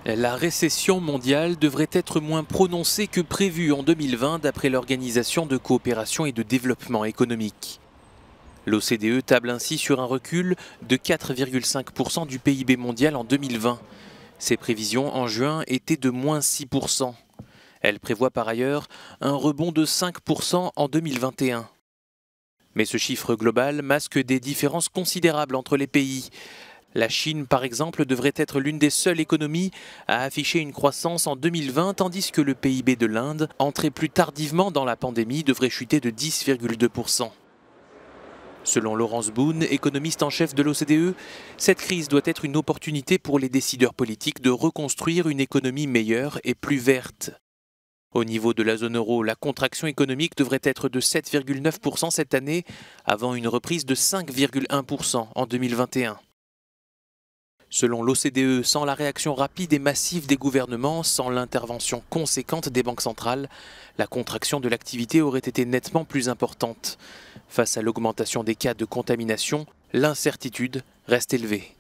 La récession mondiale devrait être moins prononcée que prévu en 2020 d'après l'Organisation de coopération et de développement économique. L'OCDE table ainsi sur un recul de 4,5% du PIB mondial en 2020. Ses prévisions en juin étaient de moins 6%. Elle prévoit par ailleurs un rebond de 5% en 2021. Mais ce chiffre global masque des différences considérables entre les pays. La Chine, par exemple, devrait être l'une des seules économies à afficher une croissance en 2020, tandis que le PIB de l'Inde, entré plus tardivement dans la pandémie, devrait chuter de 10,2%. Selon Laurence Boone, économiste en chef de l'OCDE, cette crise doit être une opportunité pour les décideurs politiques de reconstruire une économie meilleure et plus verte. Au niveau de la zone euro, la contraction économique devrait être de 7,9% cette année, avant une reprise de 5,1% en 2021. Selon l'OCDE, sans la réaction rapide et massive des gouvernements, sans l'intervention conséquente des banques centrales, la contraction de l'activité aurait été nettement plus importante. Face à l'augmentation des cas de contamination, l'incertitude reste élevée.